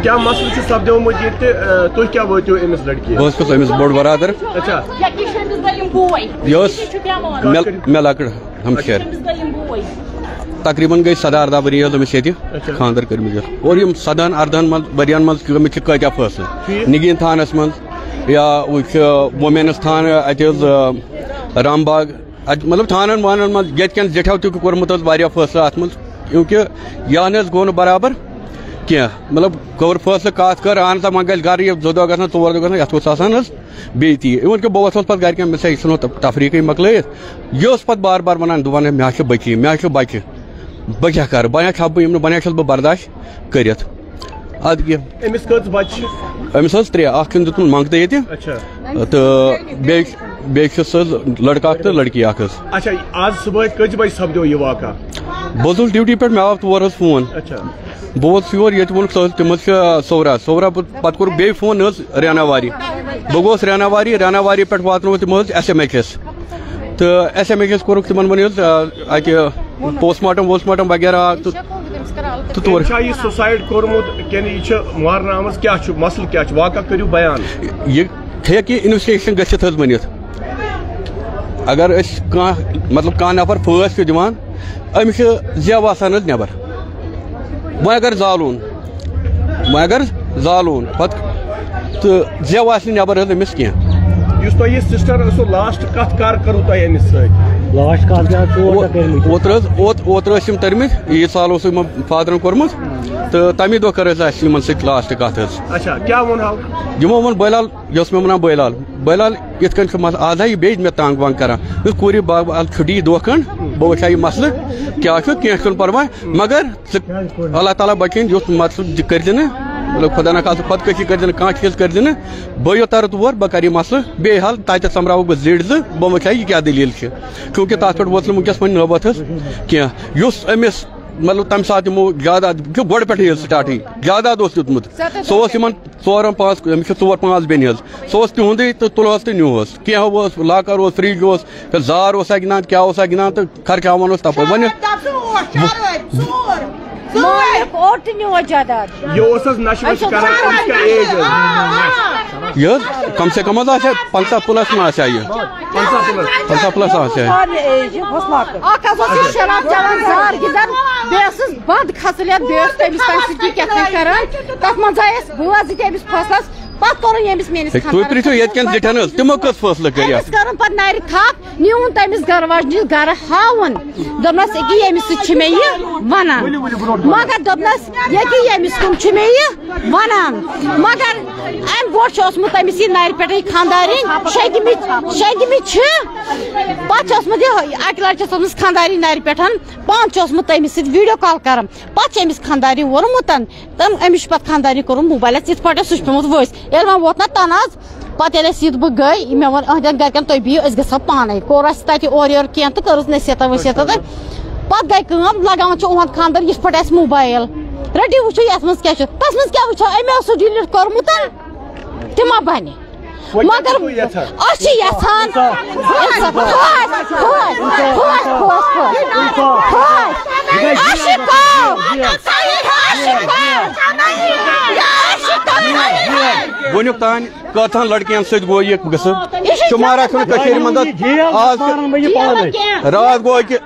کیا مسئلہ سپدیومت یہ تھی کیا واتو امس لڑکی بہت امس بوڑ برادر اچھا یہ مے لکڑ ہمشیر تقریباً گئی 17 ؤری امس یہ خاندر کرمت اور 17-18 ؤرین مز کتیا فیصلہ نگین تھانس مز یا وومینس تھان ات رام باغ مطلب تھانن وانن مز یتکن زٹھو تہ کورمت فیصلہ ات مز کیونکہ یہ گو برابر کی مطلب کور فیصلہ کات کر اہن سا وۄنۍ گژھِ گھر یہ 2 دۄہ گژھن 4 دۄہ گژھن یتھ اوس آسان حظ بیٚیہِ تی اِوٕن کہِ بہٕ وۄتھوس پتہٕ گرِکٮ۪ن مےٚ یہِ ژھٕنو تفریٖقٕے مۄکلٲیِتھ یہِ اوس پتہٕ بار بار ونان دپان مےٚ چھِ بچی مےٚ چھِ بچہِ بہٕ کیٛاہ کرٕ بنیا چھا بہٕ یِم نہٕ بنیا چھس بہٕ برداشت کٔرِتھ ادٕ کیٛاہ أمِس کٔژ بچہِ چھِ أمِس حظ 3 اکھ چھُن دیُتمُت منٛگتہٕ ییٚتہِ تہٕ بیٚیہِ چھُس حظ لڑکہٕ اکھ تہٕ لڑکی اکھ حظ اچھا آز صبح کٔژِ بجہِ سپدیو یہِ واقعہ بہٕ اوسُس ڈیوٹی پٮ۪ٹھ مےٚ آو تور حظ فون اچھا بہٕ ووتُس یور ییٚتہِ ووٚنُکھ سُہ تِم حظ چھِ صورا پتہٕ کوٚرُکھ بیٚیہِ فون حظ ریناواری بہٕ گوس ریناواری پٮ۪ٹھ واتنووُکھ تِمو حظ SMHS تہٕ SMHS کوٚرُکھ تِمن وۄنۍ حظ اتہِ پوسٹ مارٹم وغیرہ تہٕ تور یہِ سوسایڈ کوٚرمُت کِنہٕ یہِ چھِ مارنہٕ آمٕژ کیٛاہ چھُ مسلہٕ کیٛاہ چھُ واقعہ کٔرِو بیان یہِ ہیٚکہِ اِنویسٹِگیشن گٔژھِتھ حظ ؤنِتھ اگر أسۍ کانٛہہ مطلب کانٛہہ نفر فٲص چھُ دِوان أمِس چھِ زٮ۪و آسان حظ نٮ۪بر وۄنۍ اگر زالوٗن پتہٕ تہٕ زٮ۪و آسہِ نہٕ نٮ۪بر حظ أمِس کینٛہہ یُس تۄہہِ یہِ سِسٹر ٲسوٕ لاسٹ کتھ کر کٔروٕ تۄہہِ أمِس سۭتۍ اوترٕ ٲسۍ یِم تٔرمٕتۍ عیٖد سال اوس یِمن فادرن کوٚرمُت تہٕ تمی دۄہ کٔر اَسہِ یِمن سۭتۍ لاسٹ کتھ حظ اچھا کیٛاہ ووٚنہو یِمو ووٚن بٔلال یہِ اوس مےٚ ونان بٔلال یِتھ کٔنۍ چھُ مسلہٕ آز ہا یہِ بیٚیہِ مےٚ تنگ ونگ کران کوٗرِ باغ چھُٹی یہِ دۄہ کھنٛڈ بہٕ وٕچھِ ہا یہِ مسلہٕ کیٛاہ چھُ کینٛہہ چھُنہٕ پرواے مگر ژٕ اللہ تعالیٰ بچٲیِن یُتھ مسلہٕ کٔرۍ زِ نہٕ مطلب خدا نخواستہٕ خۄدکٔشی کٔرۍ زِ نہٕ کانٛہہ چیٖز کٔرۍ زِ نہٕ بہٕ یوٚت ترٕ تور بہٕ کرٕ یہِ مسلہٕ بیٚیہِ حال تتٮ۪تھ سمراوُکھ بہٕ زِٹھۍ 2 بہٕ وٕچھِ ہا یہِ کیٛاہ دٔلیٖل چھِ چوٗنٛکہِ تتھ پٮ۪ٹھ ووت نہٕ وٕنکٮ۪س وۄنۍ نوبت حظ کینٛہہ یُس أمِس مطلب تمہِ ساتہٕ یِمو جاداد گۄڈٕ پٮ۪ٹھٕے حظ سٹاٹٕے جاداد اوس دیُتمُت سُہ اوس یِمن 4-5 أمِس چھِ 4-5 بیٚنہِ حظ سُہ اوس تِہُنٛدُے تہٕ تُلہوس تہٕ نیوٗہوس کینٛہہ اوس لاکر اوس فرج اوس زار اوسا گِنٛدان کیٛاہ اوسا گِنٛدان تہٕ خرچاوان اوس تپٲرۍ وۄنۍ یہ کم سے کم آسے 50 پلس میں آسے یہ 50 پلس آسے تمو کس فیصلہ نر تھپ نیون تمس گھر واجنس گھر ہاون دپنس یہِ ییٚمِس سۭتۍ چھِ مےٚ یہِ ونان مگر دوٚپنس ییٚکیٛاہ ییٚمِس کُن چھُ مےٚ یہِ ونان مگر امہِ برونٛٹھ چھُ اوسمُت أمِس یہِ نرِ پٮ۪ٹھٕے خانٛدارِنۍ شیٚنٛگمٕتۍ چھِ پتہٕ چھُ اوسمُت یہِ اکہِ لٹہِ چھس اوسمُت خانٛدارِنۍ نرِ پٮ۪ٹھ پانہٕ چھُ اوسمُت تٔمِس سۭتۍ ویٖڈیو کال کران پتہٕ چھِ أمِس خانٛدارِنۍ ووٚنمُت أمِس چھُ پتہٕ خانٛدارِنۍ کوٚرمُت موبایلس یِتھ پٲٹھۍ سُہ چھُ پیوٚمُت ؤسۍ ییٚلہِ وۄنۍ ووت نا تناز پتہٕ ییٚلہِ أسۍ یِتھ بہٕ گٔے مےٚ ووٚن أہنٛدٮ۪ن گرِکٮ۪ن تُہۍ بِہِو أسۍ گژھو پانے کوٚر اَسہِ تتہِ اورٕ یورٕ کینٛہہ تہٕ کٔرٕس نصیحتا ؤصیحتا پتہٕ گٔے کٲم لگاوان چھُ اُہُنٛد خانٛدر یِتھ پٲٹھۍ اَسہِ موبایل رٔٹِو وٕچھِو یتھ منٛز کیٛاہ چھُ تتھ منٛز کیٛاہ وٕچھو أمۍ اوس سُہ ڈِلیٖٹ کوٚرمُت تہِ ما بنہِ مگر أسۍ چھِ یژھان ونیُک تانۍ کٔژن لڑکین سۭتۍ گوٚو یہِ قصہٕ شُمارا چھُنہٕ کٔشیٖرِ منٛز آز راتھ گوٚو أکِس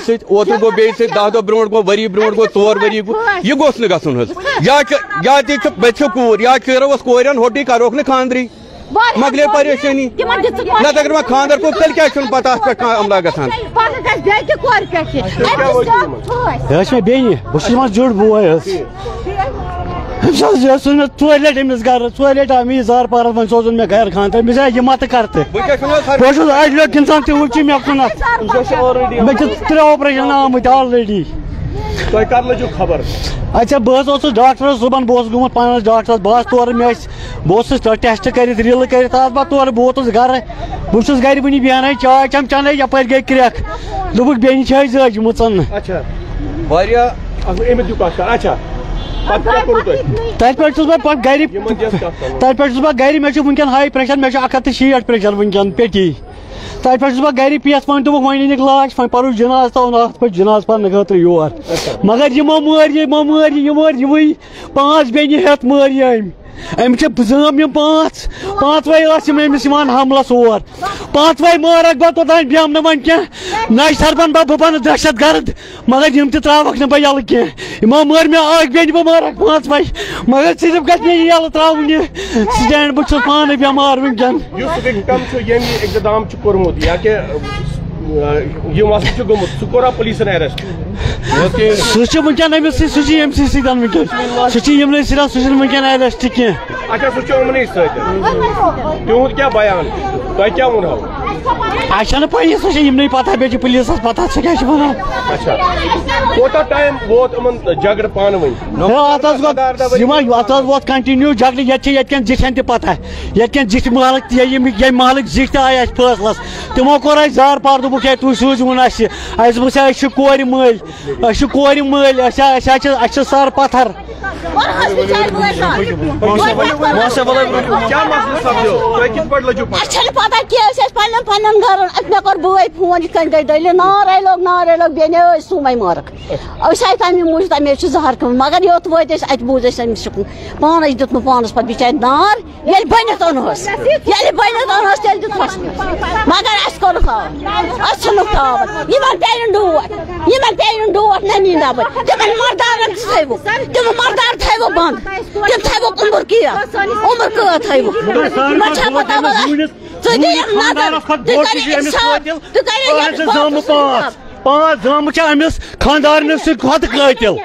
سۭتۍ اوترٕ گوٚو بیٚیِس سۭتۍ 10 دۄہ برونٛٹھ گوٚو ؤری برونٛٹھ گوٚو 4 ؤری گوٚو یہِ گوٚژھ نہٕ گژھُن حظ یا تہِ چھُ بہٕ چھُ کوٗر یا چٲروس کورٮ۪ن ہوٚٹٕے کروکھ نہٕ خانٛدرٕے مۄکلے پریشٲنی نتہٕ اگر وۄنۍ خانٛدر کوٚر تیٚلہِ کیٛازِ چھُنہٕ پتہٕ اتھ پٮ۪ٹھ کانٛہہ عملہ گژھان یہِ حظ چھِ مےٚ بیٚنہِ بہٕ چھُس یِمن زیُٹھ بوے حظ أمِس حظ ژورِ لٹہِ أمِس گرٕ 4 لٹہِ آو مےٚ یہِ زار پارس وۄنۍ سوزُن مےٚ گرِ خانٛدر أمِس یہِ ما تہٕ کر تہٕ بہٕ چھُس اَجہِ لٹہِ گِنٛدان تہِ وٕچھِ مےٚ کُنتھ مےٚ چھِ 3 آپریشن آمٕتۍ آلریڈی تۄہہِ کر لٔجوٕ خبر اچھا بہٕ حظ اوسُس ڈاکٹرس صُبحن بہٕ اوسُس گوٚمُت پننِس ڈاکٹرس بہٕ حظ تورٕ مےٚ ٲسۍ بہٕ اوسُس ٹیسٹ کٔرِتھ ریٖلہٕ کٔرِتھ آس بہٕ تورٕ بہٕ ووتُس گرٕ بہٕ چھُس گرِ وٕنہِ بیٚہنَے چاے چٮ۪م چٮ۪نَے یپٲرۍ گٔے کرٛٮ۪کھ دوٚپُکھ بیٚنہِ چھے زٲجمٕژ تتہِ پٮ۪ٹھ چھُس بہٕ پتہٕ گرِ تتہِ پٮ۪ٹھ چھُس بہٕ گرِ مےٚ چھُ وٕنکٮ۪ن ہاے پریشر مےٚ چھُ 160 پریشر وٕنکٮ۪ن پیٹی تب پہ گھر پیس ون دوٚپُکھ وۄنۍ أنِکھ لاش وۄنۍ پَرو جناز تہٕ اَتھ پٲٹھۍ جناز پَرنہٕ خٲطرٕ یور مگر یِمو مٲرۍ یِمٕے 5 بیٚنہِ ہٮ۪تھ مٲرۍ أمۍ أمۍ چھِ زٲم یِم 5 ٲسۍ یِم أمِس یِوان حملس اور 5 مارکھ بہٕ توٚتانۍ بیٚہمہٕ نہٕ وۄنۍ کینٛہہ نَشہِ سربن بہٕ بنہٕ دہشت گرد مگر یِم تہِ ترٛاوَکھ نہٕ بہٕ یَلہٕ کینٛہہ یِمو مٲرۍ مےٚ 1 بیٚنہِ بہٕ مارکھ 5 مگر صرف گژھِ مےٚ یہِ یَلہٕ ترٛاوُن یہِ سٹینڈ بہٕ چھُس پانہٕ بٮ۪مار وٕنکٮ۪ن یُس وِکٹم چھُ ییٚمہِ اقتدام چھُ کوٚرمُت یا کہِ یہِ مسلہٕ چھُ گوٚمُت سُہ کوٚرا پُلیٖسن ایرسٹ سُہ چھُ وٕنکٮ۪ن أمِس سۭتۍ سُہ چھُ ییٚمسٕے سۭتۍ وٕنکٮ۪ن سُہ چھُ یِمنٕے سۭتۍ سُہ چھُنہٕ وٕنکٮ۪ن ایرسٹ کینٛہہ اچھا سُہ چھُ یِمنٕے سۭتۍ تِہُنٛد کیٛاہ بیان تۄہہِ کیٛاہ ووٚنہو اَسہِ چھَنہٕ پَیی سُہ چھِ یِمنٕے پتہ بیٚیہِ چھِ پُلیٖسَس پتہ سُہ کیٛاہ چھُ وَنان اچھا کوتاہ ٹایم ووت یِمن جگڑٕ پانہٕ ؤنۍ اَتھ حظ ووت کنٹِنیوٗ جگڑٕ ییٚتہِ چھِ ییٚتہِ کٮ۪ن زِٹھٮ۪ن تہِ پتہ ییٚتہِ کٮ۪ن زِٹھۍ محلٕکۍ تہِ ییٚمہِ محلٕکۍ زِٹھۍ تہِ آیہِ اَسہِ فٲصلَس تِمو کوٚر اَسہِ زار پار دوٚپُکھ ہے تُہۍ سوٗزۍوُن اَسہِ اَسہِ دوٚپُکھ أسۍ چھِ کورِ مٲلۍ اَسہِ چھِ سر پتھر کیٛاہ مسلہٕ سپدیو تۄہہِ کِتھ پٲٹھۍ لٔجِو پتہ اَسہِ چھَنہٕ پتہ کینٛہہ أسۍ ٲسۍ پنٛنٮ۪ن گرن اَتہِ مےٚ کوٚر بٲے فون یِتھ کٔنۍ گٔے دٔلیٖل نارے لوٚگ بیٚنہِ ٲسۍ سوٗمے مارٕکھ أسۍ آیہِ تَمہِ موٗجوٗب تَمہِ چھُ زہر کھیوٚمُت مگر یوٚت وٲتۍ أسۍ اَتہِ بوٗز اَسہِ أمِس چھُکھ پانَس دیُت نہٕ پانَس پَتہٕ بِچارِ نار ییٚلہِ بٔنِتھ اوٚنہوس تیٚلہِ دیُتہوس مگر اَسہِ کوٚرُکھ أسۍ ژھٕنُکھ تھاوَتھ یِمن پیٚیِن ڈوٹھ نہ نی نٮ۪بر تِمن مردارن تہِ تھٲیوُکھ تِم مردار تھٲیوُکھ بنٛد تِم تھٲیوُکھ عمر قٲد تھٲیوُکھ تِمن چھا پتہ ژٕ دِیِکھ نظر تُہۍ کٔرِو اِنصاف تُہۍ کٔرِو 5 زامہٕ چھِ أمِس خانٛدارنہِ سۭتۍ کھۄتہٕ قٲتِل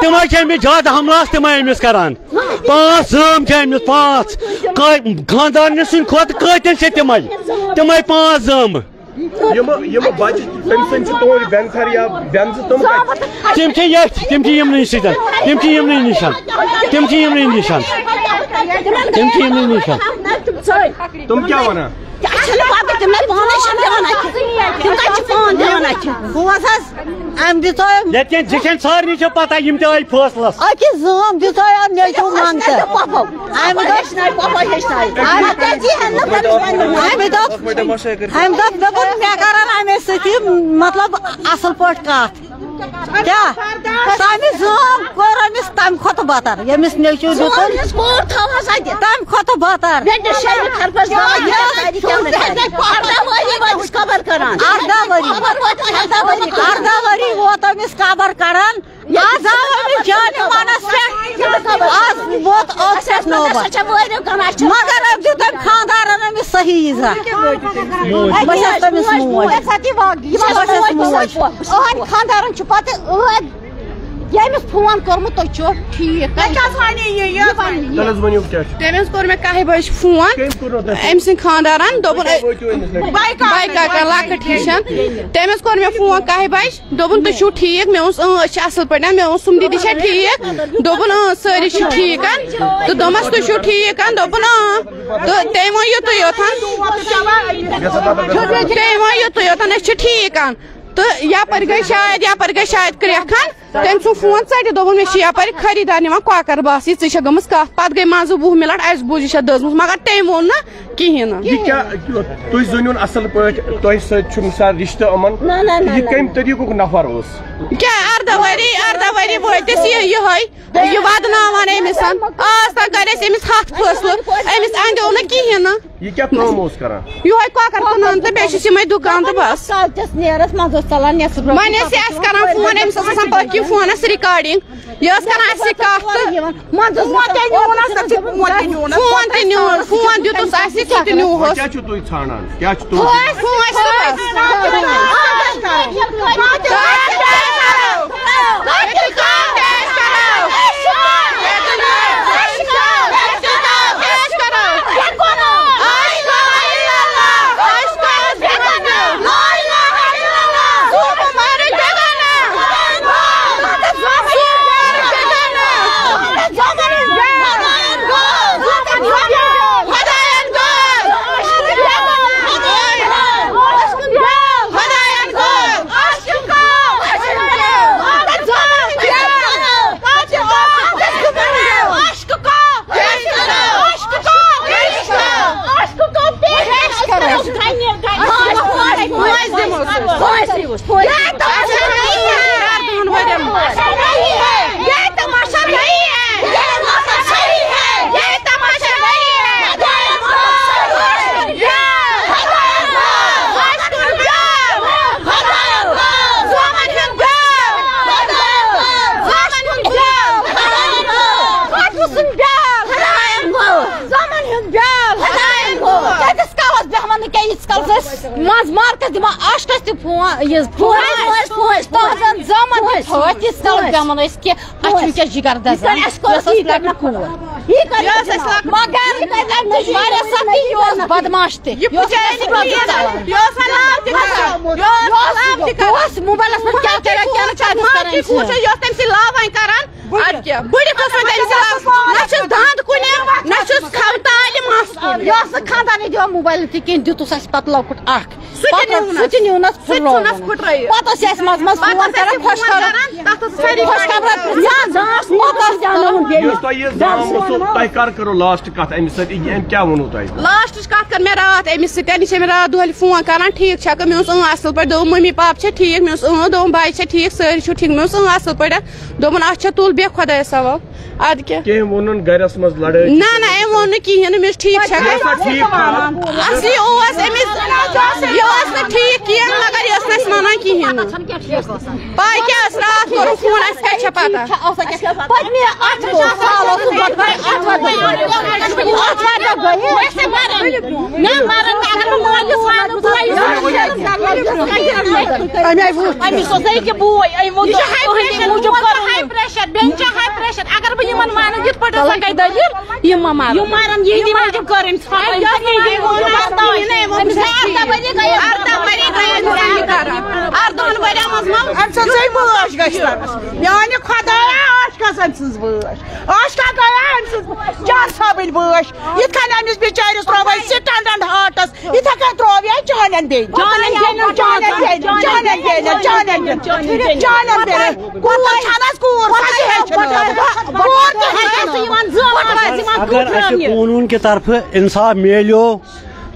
تِمے چھِ أمِس زیادٕ حملہٕ تِمے أمِس کران 5 زٲم چھِ أمِس 5 خانٛدارنہِ سٕنٛدۍ کھۄتہٕ قٲتِل چھِ تِمے 5 زٲمہٕ یِم بچہِ تٔمۍ سٕنٛدۍ چھِ تُہٕنٛدۍ بٮ۪نتھر یا بٮ۪نزٕ تِم چھِ ییٚتھۍ تِم چھِ یِمنٕے سۭتۍ تِم چھِ یِمنٕے نِشن تِم کیٛاہ وَنان ییٚتہِ کٮ۪ن زِٹھٮ۪ن سارنٕے چھِ پتہ یِم تہِ آیہِ فٲصلَس مطلب اصل پٲٹھۍ کتھ کیٛاہ تَمہِ زٲم کوٚر أمِس تَمہِ کھۄتہٕ بَتر ییٚمِس نیٚچوٗ دیُت تَمہِ کھۄتہٕ بَتر ارداہ ؤری ووت أمِس قبر کڑان آز آو أمِس جانہِ مانس پٮ۪ٹھ آز ووت ٲخرس نوبت مگر أمۍ دیُت أمۍ خانٛدارن أمِس صحیح عزت بہٕ چھَس تٔمِس موج خانٛدارن چھُ پتہٕ ییٚمِس فون کوٚرمُت تُہۍ چھِو ٹھیٖک تٔمِس کوٚر مےٚ 1 بجہِ فون أمۍ سٕنٛدۍ خانٛدارن دوٚپُن بایکاکا لۄکٕٹ ہِشن تٔمِس کوٚر مےٚ فون 1 بجہِ دوٚپُن تُہۍ چھِو ٹھیٖک مےٚ اوس أسۍ چھِ اصل پٲٹھۍ مےٚ اوس سُم دیدی چھا ٹھیٖک دوٚپُن سٲری چھِ ٹھیٖک تہٕ دوٚپمس تُہۍ چھِو ٹھیٖک دوٚپُن تہٕ تٔمۍ ووٚن یُتُے یوٚتن أسۍ چھِ ٹھیٖک تہٕ یپٲرۍ گٔے شاید کرٛٮ۪کھ تٔمۍ سُنٛد فون ژَٹہِ دوٚپُن مےٚ چھِ یپٲرۍ خریٖدار نِوان کۄکر باسٕے ژےٚ چھےٚ گٔمٕژ کتھ پتہٕ گٔے منٛزٕ 20 مِنٹ اَسہِ بوٗز یہِ چھےٚ دٔزمٕژ مگر تٔمۍ ووٚن نہٕ کِہیٖنۍ نہٕ تُہۍ زٲنِوُن اصل پٲٹھۍ تۄہہِ سۭتۍ چھُ مِثال رِشتہٕ یِمن یہِ کمہِ طریٖقُک نفر اوس کیٛاہ 18 ؤری وٲتِس یِہوٚے ودناوان أمِس آز تام کَرِ اَسہِ أمِس 100 فٲصلہٕ أمِس اندیو نہٕ کِہیٖنۍ نہٕ یہِ کیٛاہ کٲم اوس کران یِہوٚے کۄکر کٕنان تہٕ بیٚیہِ چھُس یِمے دُکان تہٕ بس وۄنۍ ٲسۍ اَسہِ کران فون أمِس ٲس آسان پٔتۍ کِنۍ فونس رِکاڈِنگ یہِ ٲس کران اَسہِ سۭتۍ کتھ فون تہِ نیوٗن فون دیُتُس اَسہِ سُہ تہِ نیوٗہوس کیٛاہ چھُو تُہۍ ژھانڈان کیٛاہ چھُ أس ماز ماركت دما أشكاس تفون فوز تازن زمان تفوت يستوعب كمان إسكي أشوف كجيكار دزان يسأل كور مگر مارا سختی یوز بدماش تھی یوز موبائل پر کیا کرے کیا چاہتے ہیں یوز تم سے لاوائیں کران بڑی قسم تم سے نہ داند کنے نہ کھوتال ماس یوز خاندانی دیو موبائل تھی کین دیتو سس پت لوکٹ اخ سچ نیونس پھٹرٲیِتھ پتہٕ ٲسۍ اَسہِ منٛزٕ فون کران خۄش خبر جان موقعس جانوُن یُس تۄہہِ یہِ زام اوسوٕ تۄہہِ کر کٔرٕو لاسٹ کتھ أمِس سۭتۍ أمۍ کیٛاہ ووٚنوٕ تۄہہِ لاسٹٕچ کتھ کر مےٚ راتھ أمِس سۭتۍ یہِ چھےٚ مےٚ راتھ دۄہلہِ فون کران ٹھیٖک چھکھٕ مےٚ اوس اصٕل پٲٹھۍ دوٚپُن مٔمی پاپہٕ چھا ٹھیٖک مےٚ اوس دوٚپُن بایہِ چھا ٹھیٖک سٲری چھِو ٹھیٖک مےٚ اوس اصٕل پٲٹھۍ دوٚپُن اچھا تُل بیٚہہ خۄدایس حوال ادٕ کیٛاہ کیٚنٛہہ ووٚنُن گرس منٛز لڑٲے نہ نہ أمۍ ووٚن نہٕ کِہیٖنۍ نہٕ مےٚ اوس ٹھیٖک چھکھٕ اصلی اوس أمِس یہِ اوس نہٕ ٹھیٖک کینٛہہ مگر یہِ ٲس نہٕ اَسہِ مانان کِہیٖنۍ نہٕ پاے کیٛاہ ٲس راتھ کوٚرُم فون اَسہِ کتہِ چھےٚ پتہ اگر بہٕ یِمن وَنہٕ یِتھ پٲٹھۍ ہسا گٔے دٔلیٖل یِم ما مارن یہِ موٗجوٗب کٔرٕنۍ میانہِ خۄدایا آشکَسن سٕنٛز بٲش آشکا گٔیا أمۍ سٕنٛز جان صٲبٕنۍ بٲش یِتھ کٔنۍ أمِس بِچٲرِس ترٛوو أسۍ سِٹنٛڈنٛڈ ہاٹس یِتھے کٔنۍ ترٛوو یہِ جانٮ۪ن بیٚنہِ کوٗر چھَنہٕ حظ کوٗر اگر اسہِ قونوٗن کہِ طرفہٕ انصاف میلیو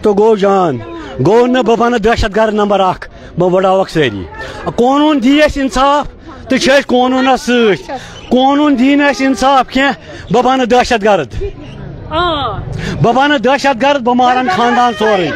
تو گوٚو جان گوٚو نہٕ بہٕ بنہٕ دہشت گرد نمبر 1 بہٕ بڑاوکھ سٲری قونوٗن دی اَسہِ انصاف تہٕ چھِ أسۍ قونوٗنس سۭتۍ قونوٗن دی نہٕ اَسہِ انصاف کینٛہہ بہٕ بنہٕ دہشت گرد بہٕ بنہٕ دہشت گرد بہٕ مارن خاندان سورُے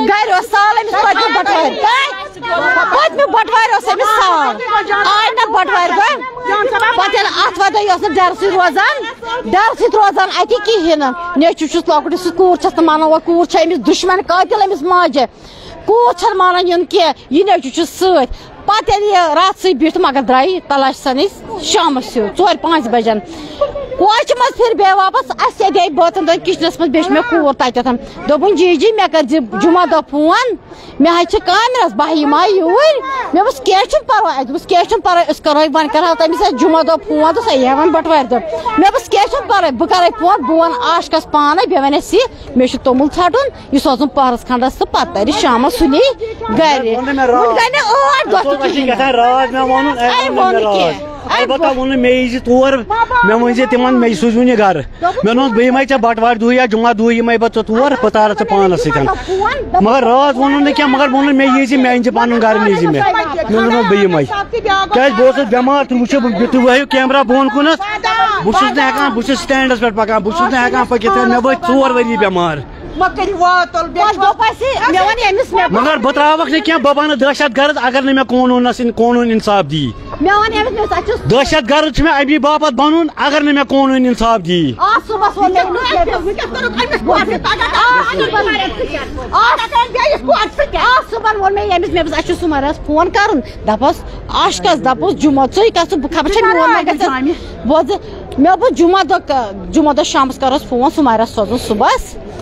گھر سال أمِس پٔتمہِ بٹوارِ پٔتمہِ بٹوارِ اوس أمِس سال آے نہ بٹوارِ دۄہ پتہٕ ییٚلہِ اَتھ وَدٲے ٲس نہٕ ڈرسٕے روزان اَتہِ کِہیٖنۍ نہٕ نیچوٗ چھُس لۄکُٹ سُہ کوٗر چھَس نہٕ مانان وۄنۍ کوٗر چھِ أمِس دُشمن قٲتِل أمِس ماجہِ کوٗر چھَنہٕ مانان یُن کینٛہہ یہِ نیچوٗ چھُس سۭتۍ پتہٕ ییٚلہِ یہِ راتسٕے بیٖٹھ مگر درٛایہِ تلاش سان أسۍ شامس ہیوٗ 4-5 بجن کوچہِ منٛز پھِرِ بیٚیہِ واپس اَسہِ سیٚدے بٲژن دۄہن کِچنس منٛز بیٚیہِ چھِ مےٚ کوٗر تتٮ۪تھ دوٚپُن جی مےٚ کٔرزِ جُمعہ دۄہ فون مےٚ حظ چھِ کامہِ بہٕ یِمہٕ ہا یوٗرۍ مےٚ دوٚپُس کینٛہہ چھُنہٕ پرواے اَسہِ دوٚپُس کینٛہہ چھُنہٕ پرواے أسۍ کرہوے وۄنۍ کرہو تٔمِس أسۍ جُمعہ دۄہ فون تہٕ سۄ یِہا وۄنۍ بٹوارِ دۄہ مےٚ دوٚپُس کینٛہہ چھُنہٕ پرواے بہٕ کرے فون بہٕ وَنہٕ آشکَس پانے بیٚیہِ وَنٮ۪س یہِ مےٚ چھُ توٚمُل ژھٹُن یہِ سوزُن پہرس کھنڈس تہٕ پتہٕ ترِ شامس سُلی گرِ وۄنۍ گٔے نہٕ 8 دۄہ تہِ کِہیٖنۍ البتہ ووٚن مےٚ زِ تور مےٚ ؤنۍ زِ تِمن مےٚ سوٗزوُن یہِ گرٕ مےٚ ووٚنُس بہٕ یِمے ژےٚ بٹوارِ دۄہ یا جُمعہ دۄہ یِمے بہٕ ژٕ تور بہٕ تارَتھ ژٕ پانس سۭتۍ مگر راتھ ووٚنُن نہٕ کینٛہہ مگر ووٚنُن مےٚ یی زِ مےٚ أنۍ زِ پنُن گرٕ نی زِ مےٚ ووٚنُن بہٕ یِمے کیٛازِ بہٕ اوسُس بٮ۪مار تُہۍ وٕچھِو تُہۍ وٲیِو کیمرا بۄن کُنتھ بہٕ چھُس نہٕ ہٮ۪کان بہٕ چھُس سٹینڈس پٮ۪ٹھ پکان بہٕ چھُس نہٕ ہٮ۪کان پٔکِتھ مےٚ وٲتۍ 4 ؤری بٮ۪مار مگر بہٕ تراوکھ نہٕ کینٛہہ بہٕ بنہٕ دہشت گرد اگر نہٕ مےٚ قونوٗن انصاف دی دہشت گرد چھُ مےٚ امی باپتھ بنُن اگر نہٕ مےٚ قونوٗن انصاف دی صُبحن ووٚن مےٚ ییٚمِس مےٚ دوٚپُس اَسہِ چھُ سُمارَس فون کَرُن دَپوس آشکَس دَپوس جُمعہ ژٕے گژھ ژٕ خبر چھےٚ میون ما گژھِ بوزٕ مےٚ دوٚپ جُمعہ دۄہ شامَس کَروس فون سُمارَس سوزُن صُبحس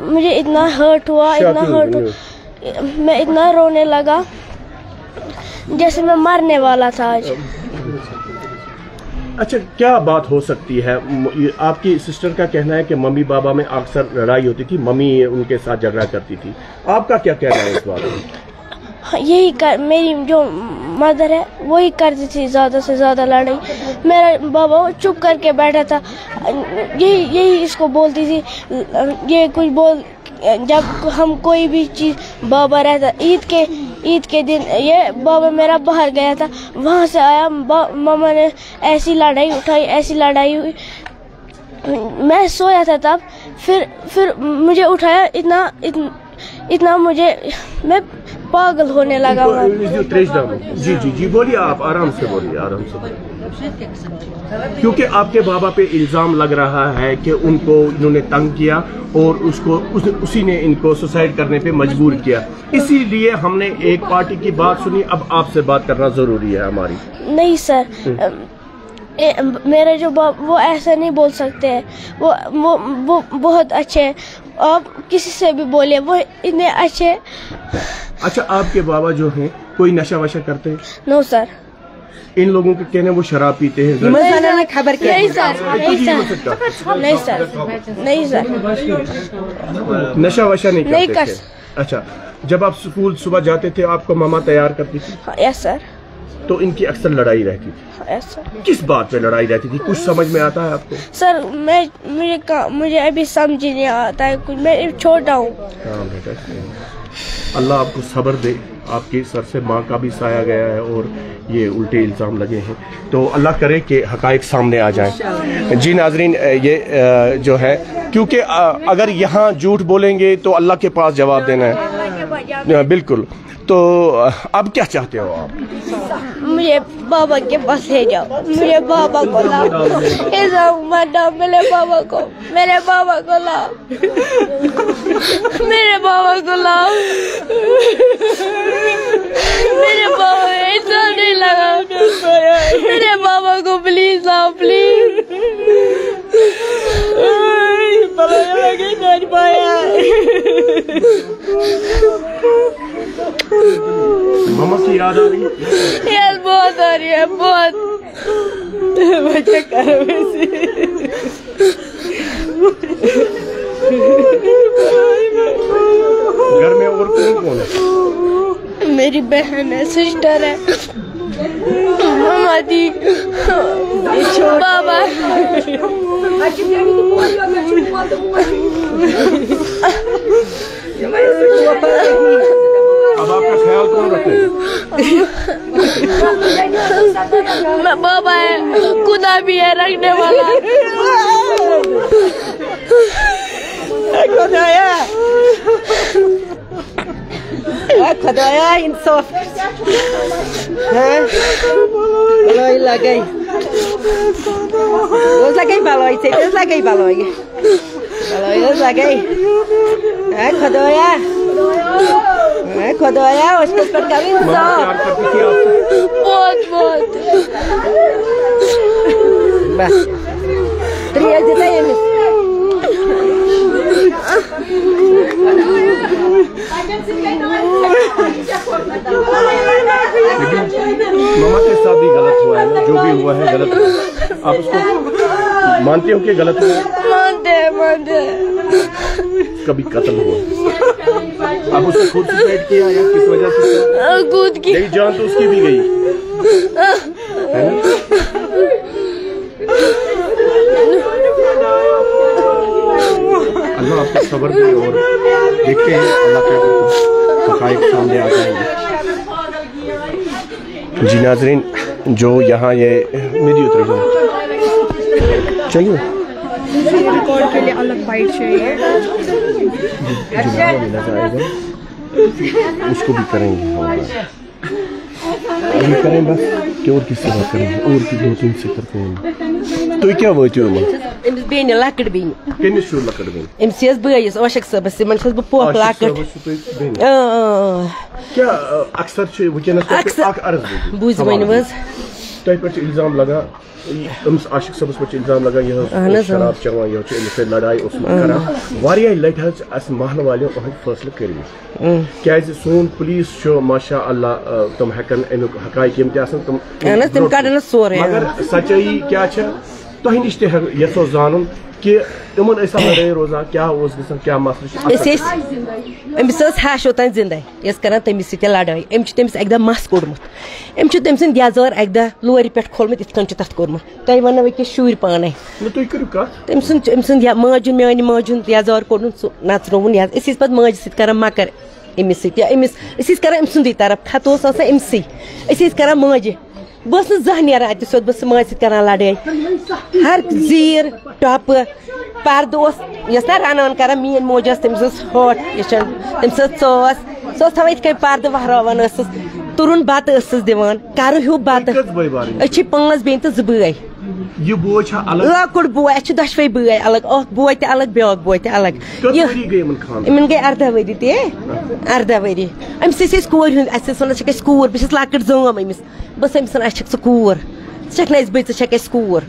مجھے اتنا ہرٹ ہوا میں اتنا رونے لگا جیسے میں مرنے والا تھا آج. اچھا کیا بات ہو سکتی ہے؟ آپ کی سسٹر کا کہنا ہے کہ ممی بابا میں اکثر لڑائی ہوتی تھی, ممی ان کے ساتھ جھگڑا کرتی تھی, آپ کا کیا کہنا ہے اس بات میں؟ یہی میری جو مدر ہے وہی کرتی تھی زیادہ سے زیادہ لڑائی. میرا بابا چپ کر کے بیٹھا تھا, یہی اس کو بولتی تھی, یہ کچھ جب ہم کوئی بھی چیز بابا رہتا عید کے دن یہ بابا میرا باہر گیا تھا, وہاں سے آیا ماما نے ایسی لڑائی اٹھائی, ایسی لڑائی ہوئی, میں سویا تھا تب, پھر مجھے اٹھایا اتنا میں پاگل ہونے لگا. جی جی جی بولیے, آپ آرام سے بولیے. کیونکہ آپ کے بابا پہ الزام لگ رہا ہے کہ انہوں نے تنگ کیا اور اسی نے ان کو سوسائڈ کرنے پہ مجبور کیا, اسی لیے ہم نے ایک پارٹی کی بات سنی, اب آپ سے بات کرنا ضروری ہے ہماری. نہیں سر, میرے جو باپ وہ ایسا نہیں بول سکتے ہیں, وہ بہت اچھے ہیں, آپ کسی سے بھی بولے وہ اتنے اچھے ہیں. اچھا آپ کے بابا جو ہیں کوئی نشہ وشہ کرتے ہیں؟ نو سر. ان لوگوں کے کہنے وہ شراب پیتے ہیں؟ خبر کیا؟ نہیں سر. نشہ وشہ نہیں کرتے؟ اچھا جب آپ اسکول صبح جاتے تھے آپ کو ماما تیار کرتی تھی؟ یس سر. تو ان کی اکثر لڑائی رہتی تھی؟ یس سر. کس بات پہ لڑائی رہتی تھی, کچھ سمجھ میں آتا ہے آپ کو؟ سر مجھے ابھی سمجھ نہیں آتا ہے کچھ, میں چھوٹا ہوں. ہاں بیٹا, اللہ آپ کو صبر دے, آپ کے سر سے ماں کا بھی سایہ گیا ہے اور یہ الٹے الزام لگے ہیں, تو اللہ کرے کہ حقائق سامنے آ جائیں. جی ناظرین, یہ جو ہے کیونکہ اگر یہاں جھوٹ بولیں گے تو اللہ کے پاس جواب دینا ہے. بالکل, تو اب کیا چاہتے ہو آپ؟ مجھے بابا کے پاس لے جاؤ, مجھے بابا کو لاؤ, میرے بابا کو لاؤ, میرے بابا کو لاؤ, میرے بابا ایسا نہیں لگا, میرے بابا کو پلیز لاؤ, پلیز. ماما کی یاد آ رہی ہے؟ یار بہت آ رہی ہے, بہت. بچے کرو گھر میں اور کون ہے؟ میری بہن ہے, سسٹر ہے, ماما دی, بابا. اب آپ کا خیال کون رکھے؟ بابا ہے, خدا بھی ہے رکھنے والا. خدایا انصاف بلایی لگی, روز لگی بلایی, روز لگی بلایی روز لگی. خدایا اس پر کبھی انصاف. بہت بس تریز دیتا ہے ماما کے ساتھ بھی غلط ہوا ہے نا, جو بھی ہوا ہے غلط ہوا ہے, آپ اس کو مانتے ہو کہ غلط ہوا ہے؟ مانتے. کبھی قتل ہوا, اب اس نے خود سوسائڈ کیا یا کس وجہ سے؟ خود کی نہیں, جان تو اس کی بھی گئی ہے نا. اللہ آپ کو صبر دے اور دیکھتے ہیں اللہ کے حقائق سامنے آ جائیں گے. جی ناظرین, جو یہاں یہ میری اتری جائے چاہیے ریکارڈ کے لیے الگ فائٹ چاہیے, اس کو بھی کریں گے, کریں بس کہ اور کس سے بات کریں گے, اور کی 2-3 سے کرتے ہیں. تو کیا واتو امس بین لکڑ بین کمس چھو لکڑ بین امس بٲیِس اوشک صٲبس یمن چھس بہٕ پوپھ لکڑ. کیا اکثر ونکس اکھ عرض بوٗزِو وۄنۍ حظ تۄہہِ پٮ۪ٹھ چھُ اِلزام لگان أمِس عاشق صٲبَس پٮ۪ٹھ چھُ اِلزام لگان یہِ شراب چٮ۪وان یہِ چھُ أمِس سۭتۍ لڑایہِ اوسمُت کران واریاہ لٹہِ حظ چھِ اَسہِ محلہٕ والیو أہٕنٛدۍ فٲصلہٕ کٔرمٕتۍ کیازِ سون پُلیٖس چھُ ماشاء اللہ تِم ہٮ۪کن امیُک حقایق یِم تہِ آسن تِم مگر سچٲیی کیاہ چھِ تۄہہِ نِش تہِ یژھو زانُن کہ تمن ٲسا لڑٲے روزان کیاہ اوس گژھان کیاہ مسلہٕ چھُ أمِس ٲس ہش اوٚتانۍ زِندے یہِ ٲس کران تٔمِس سۭتۍ لڑٲے أمۍ چھُ تٔمِس اَکہِ دۄہ مس کوٚڑمُت أمۍ چھُ تٔمۍ سٕنٛدۍ یزار اَکہِ دۄہ لورِ پٮ۪ٹھ کھولمُت یِتھ کٔنۍ چھُ تَتھ کوٚرمُت تۄہہِ وَنو أکِس شُرۍ پانے تٔمۍ سُنٛد ماجُن میانہِ ماجہِ ہُنٛد یزار کوٚڑُن سُہ نژنووُن أسۍ ٲسۍ پَتہٕ ماجہِ سۭتۍ کران مکر أمِس سۭتۍ یا أمِس أسۍ ٲسۍ کران أمۍ سُنٛدٕے طرف خط اوس آسان أمسٕے أسۍ ٲسۍ کران ماجہِ بہٕ ٲسٕس نہٕ زانٛہہ نیران اَتہِ سیوٚد بہٕ ٲسٕس ماجہِ سۭتۍ کران لڑٲے ہر زیٖر ٹۄپہٕ پردٕ اوس یہِ ٲس نا رنان کران میٲنۍ موج ٲس تٔمِس ٲس ہوٹ یِچھان تٔمِس ٲس ژاس سۄ ٲس تھاوان یِتھ کٔنۍ پردٕ وہراوان ٲسٕس تُرُن بتہٕ ٲسٕس دِوان کرٕ ہیوٗ بتہٕ أسۍ چھِ 5 بیٚنہِ تہٕ 2 بٲے لۄکُٹ بوے اَسہِ چھِ دۄشوے بٲے الگ اکھ بوے تہِ الگ بیاکھ بوے تہِ الگ یِمن گٔے 18 ؤری تہِ 18 ؤری أمِس ٲسۍ أسۍ کورِ ہُنٛد اَسہِ ٲسۍ وَنان ژٕ چھَکھ اَسہِ کوٗر بہٕ چھَس لۄکٕٹ زٲم أمِس بہٕ ٲسٕس أمِس وَنان اَسہِ چھَکھ ژٕ کوٗر ژٕ چھَکھ نہٕ اَسہِ بٔچ ژٕ چھَکھ اَسہِ کوٗر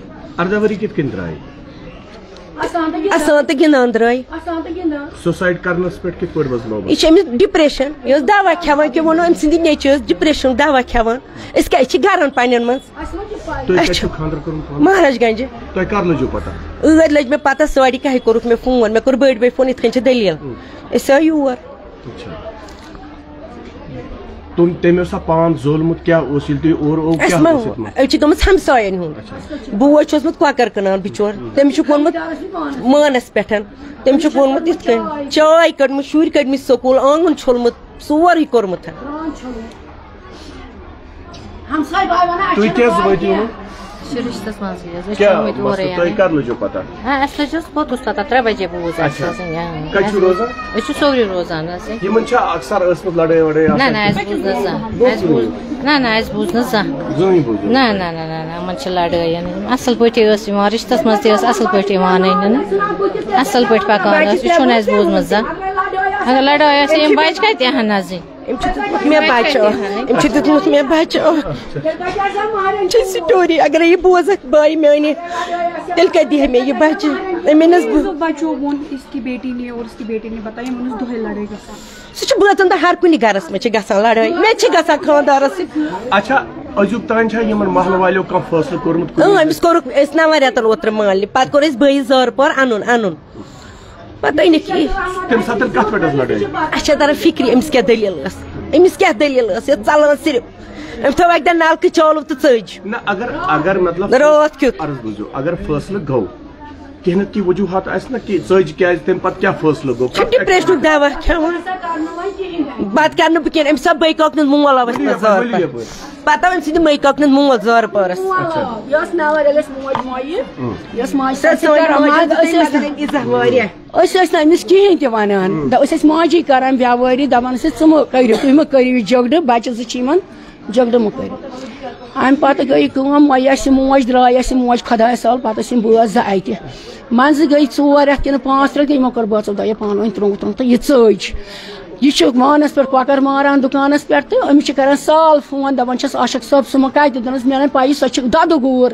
اَسان تہٕ گِنٛدان درٛاے یہِ چھُ أمِس ڈِپریشن یہِ ٲس دوا کھٮ۪وان کیوں ووٚنو أمۍ سٕنٛدِ نیٚچوۍ ٲس ڈِپریشنُک دوا کھٮ۪وان أسۍ کیٛازِ چھِ گرن پننٮ۪ن منٛز مہاراج گنجہِ ٲدۍ لٔج مےٚ پتہ 12:30 کوٚرُکھ مےٚ فون مےٚ کوٚر بٔڑۍ بٲے فون یِتھ کٔنۍ چھِ دٔلیٖل أسۍ آے یور أسۍ چھِ گٔمٕژ ہمساین ہُنٛد بوے چھُ اوسمُت کۄکر کٕنان بِچور تٔمِس چھُکھ ووٚنمُت مانس پٮ۪ٹھ تٔمِس چھُکھ ووٚنمُت یِتھ کٔنۍ چاے کٔڑمٕژ شُرۍ کٔڑمٕتۍ سکوٗل آنگُن چھوٚلمُت سورُے کوٚرمُت رشتس منٛزٕے اَسہِ لٔج حظ پوٚتُس پتہ 3 بجے بوٗز اَسہِ أسۍ چھِ سورُے روزان حظ نہ اَسہِ بوٗز نہٕ زانٛہہ نہ اَسہِ بوٗز نہٕ زانٛہہ نہ یِمن چھِ لڑٲے اَصٕل پٲٹھی ٲس یِوان رشتس منٛز تہِ ٲس اَصٕل پٲٹھۍ یِوان أنِنہٕ اَصٕل پٲٹھۍ پکان ٲس یہِ چھُنہٕ اَسہِ بوٗزمُت زانٛہہ اگر لڑٲے آسہِ یِم بچہِ کتہِ یِہن نظرِ أمۍ چھُ دیُتمُت مےٚ بچہِ أمۍ چھِ سٹوری اگرے یہِ بوزکھ بایہِ میانہِ تیٚلہِ کتہِ دِہا مےٚ یہِ بچہِ أمۍ أنِس سُہ چھُ بٲژن دۄہ ہر کُنہِ گرس منٛز چھِ گژھان لڑٲے مےٚ تہِ چھِ گژھان خانٛدارس سۭتۍ أمِس کوٚرُکھ أسۍ 9 رٮ۪تن اوترٕ مالنہِ پتہٕ کوٚر اَسہِ بٲیِس زارٕپار اَنُن پتہٕ أنِکھ اَسہِ چھےٚ تران فِکرِ أمِس کیٛاہ دٔلیٖل ٲس یہِ ژلان صرف أمۍ تھٲو اَکہِ دۄہ نلکہٕ چالوٗ تہٕ ژٔج راتھ کیُتھ ڈِپریشنُک دوا کھٮ۪وان پتہٕ کرٕ نہٕ بہٕ کیٚنٛہہ أمِس آو بٔے کاکنُک مول آو اَسہِ زارٕ پتہٕ آو أمۍ سٕنٛدِ مٔۍ کاکنُک مول زارٕ پارس أسۍ ٲسۍ نہٕ أمِس کِہینۍ تہِ وَنان أسۍ ٲسۍ ماجی کران بیٚوٲری دپان ٲسۍ ژٕ مہٕ کٔرِو تُہۍ مہٕ کٔرِو یہِ جگڑٕ بچہِ 2 چھِ یِمن جگڑٕ مہٕ کٔرِو اَمہِ پتہٕ گٔے کٲم وۄنۍ اَسہِ موج درٛاے اَسہِ موج خۄدایس حوالہٕ پتہٕ ٲسۍ یِم بٲژ 2 اَتہِ منٛزٕ گٔے 4 رٮ۪تھ کِنہٕ 5 رٮ۪تھ گٔے یِمو کوٚر بٲژو دۄیو پانہٕ ؤنۍ ترٛووُکھ تہٕ یہِ ژٔج یہِ چھُ وانس پٮ۪ٹھ کۄکر ماران دُکانس پٮ۪ٹھ تہٕ أمِس چھِ کران سال فون دپان چھس عاشق صٲب سُہ مہ کتہِ دوٚپنس مےٚ نَے پَیی سۄ چھِ دۄدٕ گوٗر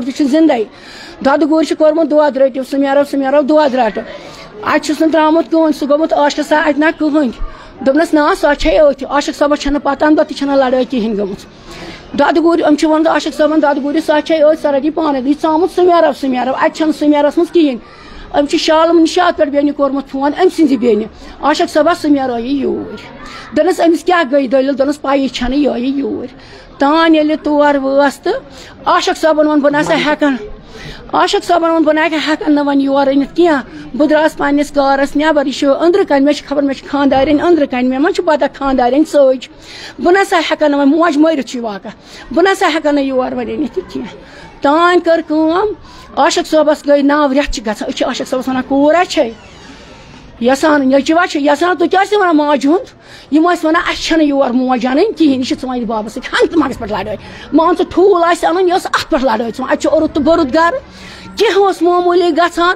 تہِ چھُ زِندے دۄدٕ گوٗر چھُ کوٚرمُت دۄد رٔٹِو سُہ نیرو دۄد رٹہٕ اَتہِ چھُس نہٕ درٛامُت کٕہٕنۍ سُہ گوٚمُت عاشقہٕ صٲب اَتہِ نہ کٕہٕنۍ دوٚپنس نہ سۄ چھے أتھۍ عاشق صٲبس چھنہٕ پتہ اَمہِ دۄہ تہِ چھنہٕ لڑٲے کِہینۍ گٔمٕژ دۄدٕ گوٗرۍ أمۍ چھِ ووٚنمُت عاشق صٲبن دۄدٕ گوٗرِ سۄ چھے أتھۍ سۄ رٔٹی پانے یہِ ژامُت سُمیرو اَتہِ چھنہٕ سُمیرس منٛز کِہینۍ أمۍ چھِ شالم نِشاط پٮ۪ٹھ بیٚنہِ کوٚرمُت فون أمۍ سٕنٛزِ بیٚنہِ عاشق صٲبا سُمیرو یہِ یوٗرۍ دوٚپنس أمِس کیٛاہ گٔے دٔلیٖل دوٚپنس پَیی چھنہٕ یہِ یوٗرۍ تان ییٚلہِ تور وٲژ تہٕ عاشق صٲبن ووٚن بہٕ نسا ہٮ۪کن نہٕ وۄنۍ یور أنِتھ کینٛہہ بہٕ درٛاس پننِس کارس نیبر یہِ چھُ أنٛدرٕ کَنۍ مےٚ چھِ خبر مےٚ چھِ خانٛدارٮ۪نۍ أنٛدرٕ کَنۍ مےٚ ما چھُ پتہ خانٛدارٮ۪نۍ ژٔج بہٕ نسا ہٮ۪کن نہٕ وۄنۍ موج مٲرِتھ چھُ یہِ واقع بہٕ نسا ہٮ۪کن نہٕ یور وۄنۍ أنِتھ یہِ کینٛہہ تانۍ کٔر کٲم عاشق صٲبس گٔے 9 رٮ۪تھ چھِ گژھان أسۍ چھِ عاشق صٲبس وَنان کوٗر ہا چھے یژھان نیٚچوٗ چھِ یژھان تُہۍ کیٛاہ ٲسِو وَنان ماجہِ ہُنٛد یِم ٲسۍ وَنان اَسہِ چھَنہٕ یور موج اَنٕنۍ کِہیٖنۍ یہِ چھِ ژٕ وۄنۍ بابس سۭتۍ ہنٛگتہٕ منٛگس پٮ۪ٹھ لڑٲے مان ژٕ ٹھوٗل آسہِ اَنُن یہِ ٲس اَتھ پٮ۪ٹھ لڑٲے ژٕ اَتہِ چھُ اوٚرُت تہٕ بوٚرُت گرٕ کینٛہہ اوس معموٗلی گژھان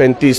35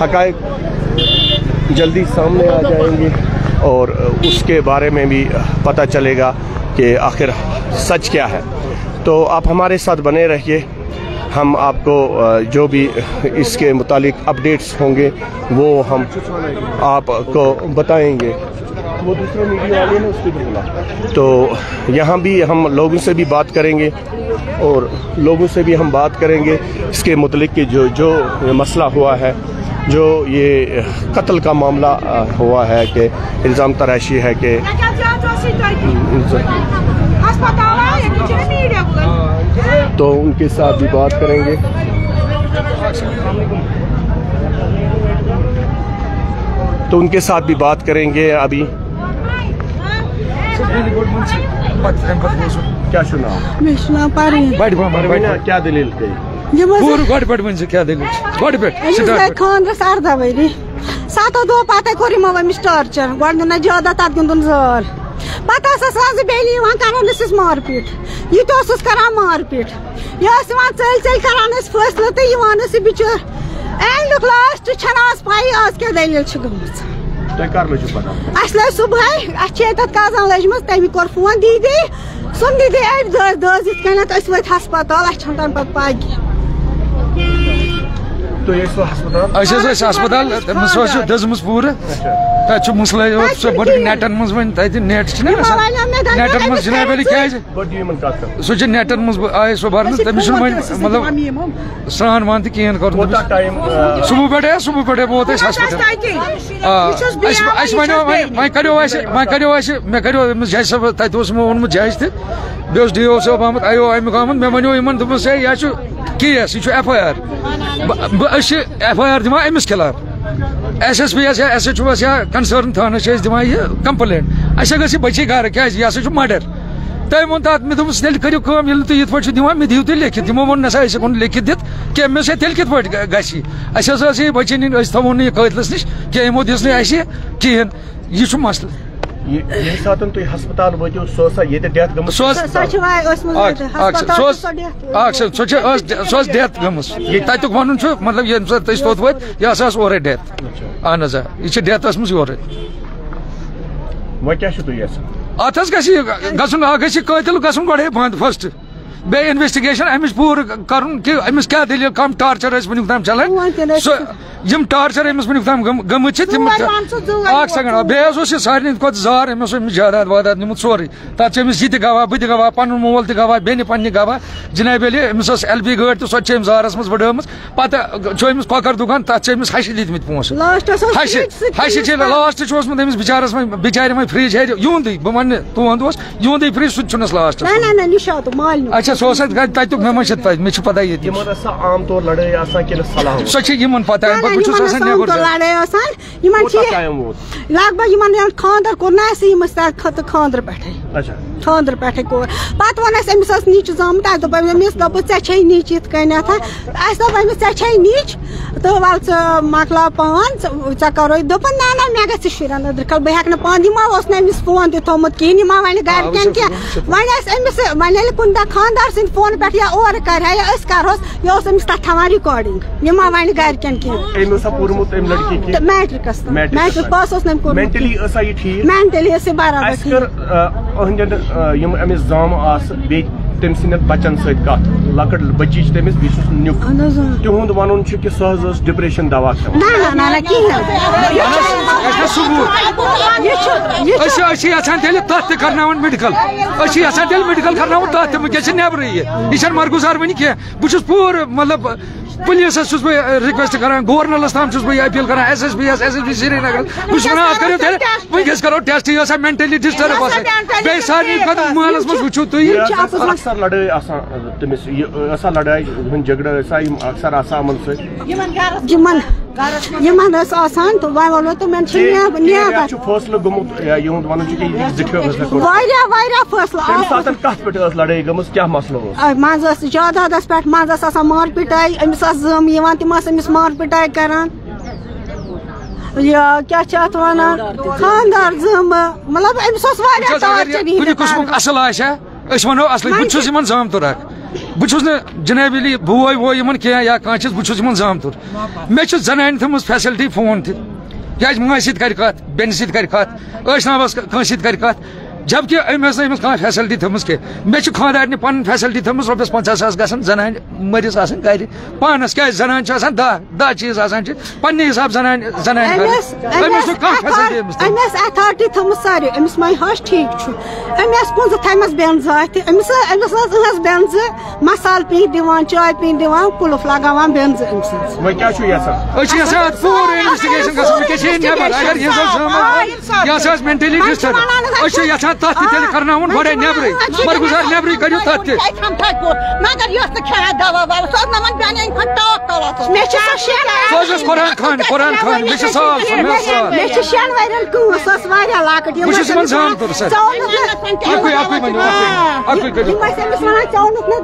حقائق جلدی سامنے آ جائیں گے اور اس کے بارے میں بھی پتہ چلے گا کہ آخر سچ کیا ہے. تو آپ ہمارے ساتھ بنے رہیے, ہم آپ کو جو بھی اس کے متعلق اپڈیٹس ہوں گے وہ ہم آپ کو بتائیں گے. وہ دوسرے میڈیا والے ہیں اس کی بلا, تو یہاں بھی ہم لوگوں سے بھی بات کریں گے اور لوگوں سے بھی ہم بات کریں گے اس کے متعلق کہ جو مسئلہ ہوا ہے, جو یہ قتل کا معاملہ ہوا ہے کہ الزام تراشی ہے کہ تو ان کے ساتھ بھی بات کریں گے. تو ان کے ساتھ بھی بات کریں گے. ابھی کیا سنا کیا دلیل خاندرس 18 ؤری 7 دۄہ پتہٕ کوٚر یِمو أمِس ٹارچر. گۄڈٕ دیُن اَسہِ جادہ تَتھ گِنٛدُن زال. پتہٕ ٲسس ونٛزٕ بیٚیہِ یِوان کران ٲسِس مار پیٖٹ. یہِ تہِ اوسُس کران مار پیٖٹ. یہِ ٲس یِوان ژٔلۍ ژٔلۍ کران ٲسۍ فٲصلہٕ تہٕ یِوان ٲس یہِ بِچٲر. اینڈُک لاسٹ چھنہٕ آز پَیی آز کیٛاہ دٔلیٖل چھِ گٔمٕژ. اَسہِ لٔج صُبحٲے, اَسہِ چھِ ییٚتٮ۪تھ کزن لٔجمٕژ, تٔمۍ کوٚر فون دیٖدی. سُم دیٖدی اَڑِ دٔز یِتھ کٔنٮ۪تھ أسۍ وٲتۍ ہسپتال. اَسہِ چھنہٕ تَمہِ پتہٕ پاے کینٛہہ. ہسپتال دٔزمٕژ پوٗرٕ. تَتہِ چھُ مسلہٕ سۄ بٔڑ نیٹن منٛز وۄنۍ تَتہِ نیٹ چھِنہ نیٹن منٛز جِناب علی کیازِ سۄ چھِ نیٹن منٛز آیہِ سۄ بَرنہٕ. تٔمِس چھُنہٕ وۄنۍ مطلب سرٛان وان تہِ کِہیٖنۍ کوٚرمُت. صُبحہٕ پٮ۪ٹھے ووت أسۍ ہسپتال. اَسہِ وَنیو وۄنۍ کَریو اَسہِ مےٚ کَریو أمِس جج صٲبَس, تَتہِ اوس یِمو ووٚنمُت جج تہِ, بیٚیہِ اوس ڈی او صٲب آمُت, آی او امیُک آمُت. مےٚ وَنیو یِمن دوٚپمَس ہے یہِ چھُ کیس, یہِ چھُ ایف آی آر. أسۍ چھِ ایف آی آر دِوان أمِس خِلاف. ایس ایس پی یس یا ایس ایچ او یا کنسٲرن تھانس چھِ أسۍ دِوان یہِ کمپلینٹ. اَسہِ گٔژھ یہِ بٔچی گرٕ کیازِ یہِ ہسا چھُ مَرڈر. تٔمۍ ووٚن تَتھ, مےٚ دوٚپمَس تیٚلہِ کٔرِو کٲم, ییٚلہِ تُہۍ یِتھ پٲٹھۍ چھِو دِوان مےٚ دِیِو تُہۍ لیکھِتھ. یِمو ووٚن نسا أسۍ ہٮ۪کو نہٕ لیکھِتھ دِتھ کینٛہہ. مےٚ دوٚپمَس تیٚلہِ کِتھ پٲٹھۍ گژھِ یہِ. اَسہِ حظ ٲس یہِ بٔچی نِنۍ, أسۍ تھاوون نہٕ یہِ قٲتلَس نِش کینٛہہ, یِمو دِژ نہٕ اَسہِ کِہیٖنۍ. یہِ چھُ مسلہٕ. ییٚمہِ ساتہٕ تُہۍ ہسپتال وٲتِو سۄ ٲسا ییٚتہِ ڈیتھ گٔمٕژ. سۄ ٲس ڈیتھ گٔمٕژ. تَتیُک وَنُن چھُ مطلب ییٚمہِ ساتہٕ أسۍ توٚت وٲتۍ یہِ ہسا ٲس اورَے ڈیتھ. اہن حظ آ, یہِ چھِ ڈیتھ ٲسمٕژ یورَے. وۄنۍ کیٛاہ چھُو تُہۍ یژھان؟ اَتھ حظ گژھِ یہِ گژھُن, اکھ گژھِ یہِ قٲتِل گژھُن گۄڈَے بنٛد فٔسٹ. بیٚیہِ اِنویسٹِگیشن أمِس پوٗرٕ کَرُن کہِ أمِس کیٛاہ دٔلیٖل, کَم ٹارچر ٲسۍ وٕنیُک تام چلان. سُہ یِم ٹارچر أمِس وٕنیُک تام گٔمٕتۍ چھِ تِم. اکھ سیکنڈ, بیٚیہِ حظ اوس یہِ سارنٕے کھۄتہٕ زار, أمۍ اوس أمِس جاداد واداد نِمُت سورُے. تَتھ چھِ أمِس یہِ تہِ گواہ, بہٕ تہِ گواہ, پَنُن مول تہِ گواہ, بیٚنہِ پننہِ گواہ. جِنابِ علی أمِس ٲس ایل پی گٲڑۍ تہٕ سۄ تہِ چھِ أمۍ زارَس منٛز وٕڈٲمٕژ. پَتہٕ چھُ أمِس کۄکر دُکان, تَتھ چھِ أمِس ہَشہِ دِتمٕتۍ پونٛسہٕ. ہَشہِ چھِ لاسٹ چھُ اوسمُت أمِس بِچارَس وۄنۍ بِچارِ وۄنۍ فرٛج ہیٚرِ یِہُنٛدُے. بہٕ وَنہٕ نہٕ تُہُنٛد اوس یِہُنٛدُے فرٛج, سُہ تہِ چھُنَس لاسٹَس. اچھا سُہ اوس تَتیُک مےٚ ما چھِ پَتہ, مےٚ چھِ پَتہ ییٚتہِ. سۄ چھِ یِمن پَتہ, بہٕ چھُس آسان نیبر. لگ بھگ یِمن خاندر کوٚر نہٕ اَسہِ یِم ٲسۍ تَتھ خٲطرٕ خاندرٕ پٮ۪ٹھٕے. خاندرٕ پٮ۪ٹھٕے کوٚر. پَتہٕ ووٚن اَسہِ أمِس ٲس نِچ زامٕژ. اَسہِ دوٚپ أمِس, دوٚپُس ژےٚ چھے نِچ یِتھ کٔنٮ۪تھ. اَسہِ دوٚپ أمِس ژےٚ چھے نِچ تہٕ وَلہٕ ژٕ مۄکلاو پان, ژےٚ کَرو. دوٚپُن نہ نہ مےٚ گژھِ شُرٮ۪ن أدرٕ کَل, بہٕ ہٮ۪کہٕ نہٕ پانہٕ. یہِ ما اوس نہٕ أمِس فون تہِ تھوٚمُت کِہیٖنۍ, یہِ ما وَنہِ گرِکٮ۪ن کینٛہہ. وۄنۍ ٲسۍ أمِس, وۄنۍ ییٚلہِ کُنہِ دۄہ خاندار سٕنٛدِ فونہٕ پٮ۪ٹھ یا اورٕ کرِ ہا یا أسۍ کرہوس, یہِ اوس أمِس تَتھ تھاوان رِکاڈِنٛگ. یہِ ما وَنہِ گرِکٮ۪ن کینٛہہ. میٹرِکَس میٹرِک پاس اوس نہٕ أمۍ کوٚرمُت. مینٹلی ٲس یہِ برابر. یِم أمِس زامہٕ آسہٕ بیٚیہِ تٔمۍ سٕنٛدٮ۪ن بَچن سۭتۍ کَتھ, لۄکٕٹ بٔچی چھِ تٔمِس, بیٚیہِ چھُس نیُک. تِہُنٛد وَنُن چھُ کہِ سۄ حظ ٲس ڈِپریشن دوا کھٮ۪وان. أسۍ چھِ یژھان تیٚلہِ تَتھ تہِ کرناوُن میڈِکل. أسۍ چھِ یژھان تیٚلہِ میڈِکل کرناوُن تَتھ تہِ. وٕنکٮ۪س چھِ نیبرٕے یہِ چھَنہٕ مرگُزار وٕنہِ کینٛہہ. بہٕ چھُس پوٗرٕ مطلب پُلیٖسَس چھُس بہٕ رِکویسٹ کران, گورنلَس تام چھُس بہٕ یہِ اپیٖل کران, ایس ایس پی یس, ایس ایس پی سرینگرس. بہٕ چھُس وَنان اَتھ کٔرِو تیٚلہِ وٕنکٮ۪س کَرو ٹیسٹ. یہِ ٲسا مینٹلی ڈِسٹٔرٕب آسان. بیٚیہِ سارنٕے کھۄتہٕ محلَس منٛز وٕچھِو تُہۍ اکثر لڑٲے آسان تٔمِس, یہِ ٲسا لڑٲے ہُنٛد جگڑٕ ٲسا یِم اکثر آسان یِمن سۭتۍ. یِمن ٲس آسان تہٕ وۄنۍ ووٚنو تِمن چھِ فٲصلہٕ گوٚمُت, یِہُنٛد وَنُن چھُ کہِ زِٹھیو فٲصلہٕ. واریاہ فٲصلہٕ. کَتھ پٮ۪ٹھ ٲس لڑٲے گٔمٕژ, کیٛاہ مسلہٕ اوس؟ منٛزٕ ٲس جادادس پٮ۪ٹھ, منٛزٕ ٲس آسان مار پِٹاے. أمِس ٲس زٲم یِوان, تِم ٲسۍ أمِس مار پِٹاے کران. یہِ کیٛاہ چھِ اَتھ وَنان, خاندار زٲمہٕ. مطلب أمِس اوس واریاہ ٹارچر. کُنہِ قٕسمُک اَصٕل آسہِ ہا أسۍ وَنو اَصلٕے, بہٕ چھُس یِمن زامتُر اکھ. بہت جناب علی بوے ووے ان کی یا کھانا بہت ان زامتر مے زنان تھمز فیسلٹی فون تہ کیا ماج ست کر کت بین ست کر کت اشنابس کھانا ست کر کت جبکہ امس کھانا فیسلٹی تھمز کی مے خاندارنہ پن فیسلٹی تھمز رۄپیس 50,000 گژھن زنان مرس آسان گھر پانس کیا زنان دہ چیز آسان پنہ حساب زنان امس اتھارٹی تھمز ساری امس مائی ہش ٹھیک امس پونسہ تھمس بین ذات امس ٲس بین مسال پی دِوان چاے پی دِوان کُلُف لگاوان بین امس مینٹلی ڈسٹرب تک کرنا گوڑے نبرے برگزار نبرے کرو تک قرآن خان قرآن خان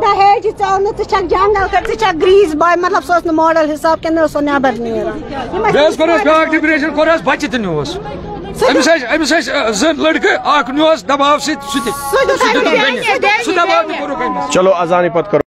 دہیج ژٕ جنگل کر ژٕ گریز باے مطلب سہ ماڈل حساب کن سو نبر نیران بیاکھ ڈپریشن کور بچہ تہ نیوس امس لڑکہ اخ نیوس دباؤ سہ دباؤ تہ کورُکھ أمِس. چلو اذان پتہ